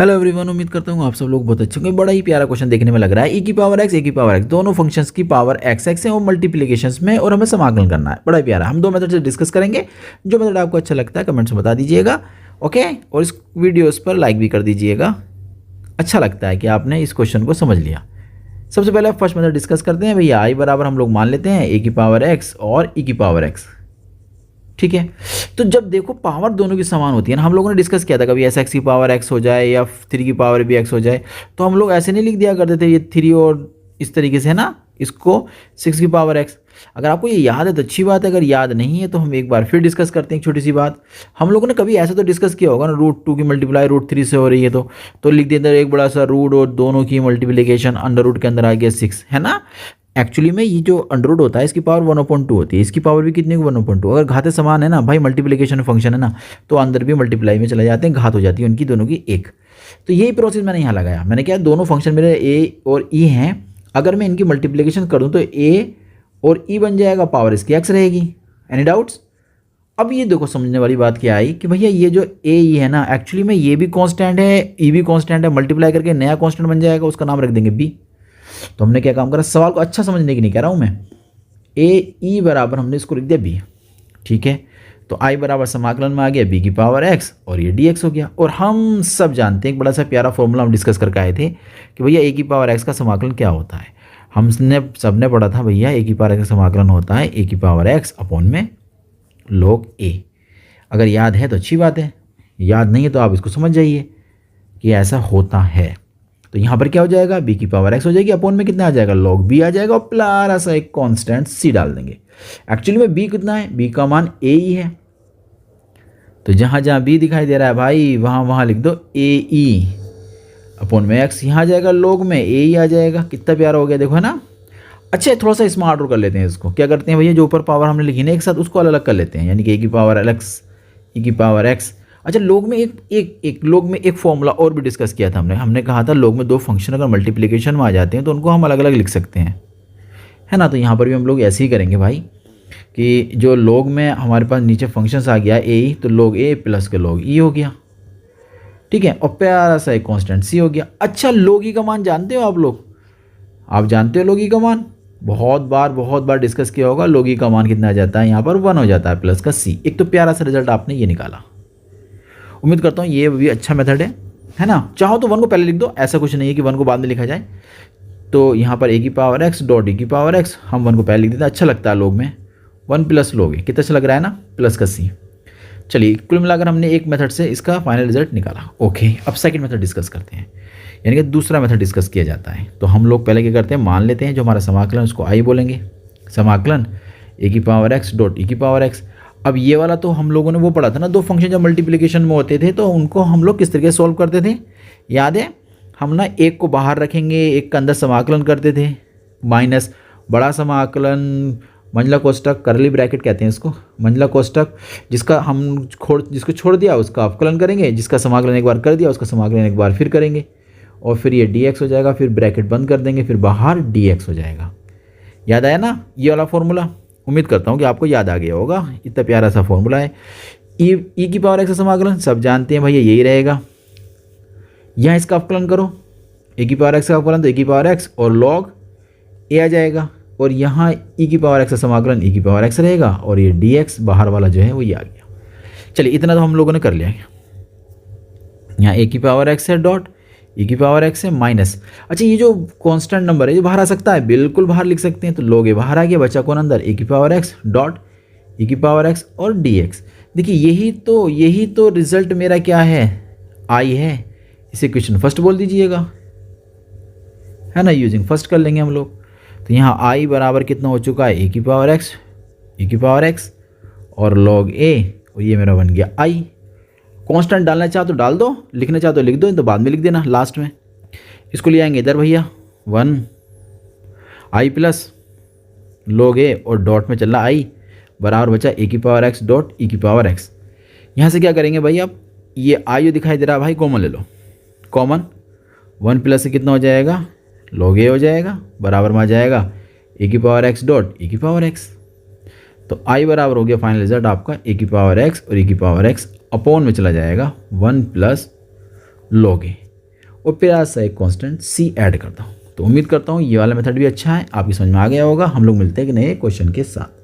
Hello everyone, उम्मीद करता हूँ आप सब लोग बहुत अच्छे होंगे। बड़ा ही प्यारा क्वेश्चन देखने में लग रहा है। ई की पावर एक्स, ए की पावर एक्स, दोनों फंक्शंस की पावर एक्स एक्स है और मल्टीप्लिकेशंस में, और हमें समाकलन करना है। बड़ा ही प्यारा। हम दो मेथड से डिस्कस करेंगे। जो मेथड आपको अच्छा लगता है कमेंट्स में बता दीजिएगा, ओके। और इस वीडियोस पर लाइक भी कर दीजिएगा। अच्छा लगता है कि आपने इस क्वेश्चन को समझ लिया। सबसे पहले फर्स्ट मेथड डिस्कस करते हैं। भैया आई बराबर हम लोग मान लेते हैं ए की पावर एक्स और ई की पावर एक्स, ठीक है। तो जब देखो पावर दोनों की समान होती है ना, हम लोगों ने डिस्कस किया था कभी एस एक्स की पावर एक्स हो जाए या 3 की पावर भी एक्स हो जाए, तो हम लोग ऐसे नहीं लिख दिया करते थे ये 3 और इस तरीके से ना, इसको 6 की पावर एक्स। अगर आपको ये याद है तो अच्छी बात है, अगर याद नहीं है तो हम एक बार फिर डिस्कस करते हैं। एक छोटी सी बात, हम लोगों ने कभी ऐसा तो डिस्कस किया होगा ना, √2 की मल्टीप्लाई √3 से हो रही है तो लिख देते हैं एक बड़ा सा रूट और दोनों की मल्टीप्लिकेशन अंडर रूट के अंदर आ गया 6, है ना। एक्चुअली में ये जो अंडर रूट होता है इसकी पावर 1/2 होती है, इसकी पावर भी कितनी 1/2। अगर घातें समान है ना भाई, मल्टीप्लिकेशन फंक्शन है ना, तो अंदर भी मल्टीप्लाई में चले जाते हैं, घात हो जाती है उनकी दोनों की 1। तो यही प्रोसेस मैंने यहाँ लगाया। मैंने क्या, दोनों फंक्शन मेरे ए और ई हैं, अगर मैं इनकी मल्टीप्लिकेशन कर दूँ तो ए और ई बन जाएगा, पावर इसकी एक्स रहेगी। Any doubts? अब ये देखो समझने वाली बात क्या आई कि भैया ये जो ए ई है ना, एक्चुअली में ये भी कांस्टेंट है, ई भी कांस्टेंट है, मल्टीप्लाई करके नया कांस्टेंट बन जाएगा, उसका नाम रख देंगे बी। तो हमने क्या काम करा, सवाल को अच्छा समझने की नहीं कह रहा हूँ मैं। ए ई बराबर हमने इसको लिख दिया बी, ठीक है। तो आई बराबर समाकलन में आ गया बी की पावर एक्स और ये डी एक्स हो गया। और हम सब जानते हैं एक बड़ा सा प्यारा फॉर्मूला हम डिस्कस करके आए थे कि भैया ए की पावर एक्स का समाकलन क्या होता है। हमने सबने पढ़ा था भैया ए की पावर एक्स का समाकलन होता है ए की पावर एक्स अपॉन में log ए। अगर याद है तो अच्छी बात है, याद नहीं है तो आप इसको समझ जाइए कि ऐसा होता है। तो यहाँ पर क्या हो जाएगा, बी की पावर एक्स हो जाएगी, अपॉन में कितना आ जाएगा, log बी आ जाएगा, और प्यारा सा एक कांस्टेंट सी डाल देंगे। एक्चुअली में बी कितना है, बी का मान ए ही है, तो जहाँ जहाँ बी दिखाई दे रहा है भाई वहाँ वहाँ लिख दो ए ई अपॉन में एक्स। यहाँ आ जाएगा log में ए ही आ जाएगा। कितना प्यारा हो गया, देखो है ना। अच्छा, थोड़ा सा स्मार्ट कर लेते हैं इसको। क्या करते हैं भैया, जो ऊपर पावर हमने लिखी ना एक साथ, उसको अलग अलग कर लेते हैं, यानी कि ए की पावर एक्स, ई की पावर एक्स। अच्छा, log में log में एक फॉर्मूला और भी डिस्कस किया था हमने कहा था log में दो फंक्शन अगर मल्टीप्लिकेशन में आ जाते हैं तो उनको हम अलग अलग लिख सकते हैं, है ना। तो यहाँ पर भी हम लोग ऐसे ही करेंगे भाई कि जो log में हमारे पास नीचे फंक्शंस आ गया ए, तो log ए प्लस के log ई हो गया, ठीक है। और प्यारा सा एक कॉन्स्टेंट सी हो गया। अच्छा, log ई का मान जानते हो आप लोग? आप जानते हो log ई का मान? बहुत बार डिस्कस किया होगा। log ई का मान कितना आ जाता है, यहाँ पर 1 हो जाता है प्लस का सी। एक तो प्यारा सा रिजल्ट आपने ये निकाला। उम्मीद करता हूँ ये भी अच्छा मेथड है ना। चाहो तो 1 को पहले लिख दो, ऐसा कुछ नहीं है कि 1 को बाद में लिखा जाए। तो यहाँ पर ए की पावर एक्स डॉट ई की पावर एक्स, हम 1 को पहले लिख देते हैं, अच्छा लगता है log में 1 प्लस log ए, कितना अच्छा लग रहा है ना, प्लस का सी। चलिए, कुल मिलाकर हमने एक मेथड से इसका फाइनल रिजल्ट निकाला। ओके, अब सेकंड मेथड डिस्कस करते हैं, यानी कि दूसरा मेथड डिस्कस किया जाता है। तो हम लोग पहले क्या करते हैं, मान लेते हैं जो हमारा समाकलन उसको आई बोलेंगे, समाकलन ए की पावर एक्स डॉट ई की पावर एक्स। अब ये वाला तो हम लोगों ने वो पढ़ा था ना, दो फंक्शन जब मल्टीप्लिकेशन में होते थे तो उनको हम लोग किस तरीके से सॉल्व करते थे, याद है? हम ना एक को बाहर रखेंगे, एक के अंदर समाकलन करते थे, माइनस बड़ा समाकलन, मंझला कोष्टक, करली ब्रैकेट कहते हैं इसको, मंझला कोष्टक, जिसको छोड़ दिया उसका अवकलन करेंगे, जिसका समाकलन एक बार कर दिया उसका समाकलन एक बार फिर करेंगे, और फिर ये dx हो जाएगा, फिर ब्रैकेट बंद कर देंगे, फिर बाहर dx हो जाएगा। याद आया ना ये वाला फॉर्मूला? उम्मीद करता हूँ कि आपको याद आ गया होगा। इतना प्यारा सा फॉर्मूला है। ई की पावर एक्स का समाकलन सब जानते हैं भैया, यही रहेगा। यहाँ इसका अवकलन करो, ए की पावर एक्स का अवकलन तो ए की पावर एक्स और log ए आ जाएगा, और यहाँ ई की पावर एक्स का समाकलन ई की पावर एक्स रहेगा, और ये dx बाहर वाला जो है वो ये आ गया। चलिए, इतना तो हम लोगों ने कर लिया। यहाँ ए की पावर एक्स है डॉट ई की पावर एक्स है माइनस। अच्छा, ये जो कांस्टेंट नंबर है ये बाहर आ सकता है, बिल्कुल बाहर लिख सकते हैं। तो log ए बाहर आ गया, बचा कौन अंदर, ए की पावर एक्स डॉट ई की पावर एक्स और dx। देखिए यही तो रिजल्ट मेरा क्या है, आई है। इसे क्वेश्चन फर्स्ट बोल दीजिएगा, है ना, यूजिंग फर्स्ट कर लेंगे हम लोग। तो यहाँ आई बराबर कितना हो चुका है, ए की पावर एक्स, ई की पावर एक्स और log ए, और ये मेरा बन गया आई। कांस्टेंट डालना चाहो तो डाल दो, लिखना चाहो तो लिख दो, तो बाद में लिख देना लास्ट में। इसको ले आएंगे इधर भैया, 1 आई प्लस log ए और डॉट में चल रहा आई बराबर बचा ए की पावर एक्स डॉट ई की पावर एक्स। यहाँ से क्या करेंगे भाई, अब ये आई जो दिखाई दे रहा है भाई कॉमन ले लो, कॉमन 1 प्लस से कितना हो जाएगा, log ए हो जाएगा, बराबर में आ जाएगा ए की पावर एक्स डॉट ई की पावर एक्स। तो आई बराबर हो गया फाइनल रिजल्ट आपका ए की पावर एक्स और ई की पावर एक्स अपॉन में चला जाएगा 1 प्लस log ए। और प्यारा सा एक कांस्टेंट c ऐड करता हूँ। तो उम्मीद करता हूँ ये वाला मेथड भी अच्छा है, आपकी समझ में आ गया होगा। हम लोग मिलते हैं कि नए क्वेश्चन के साथ।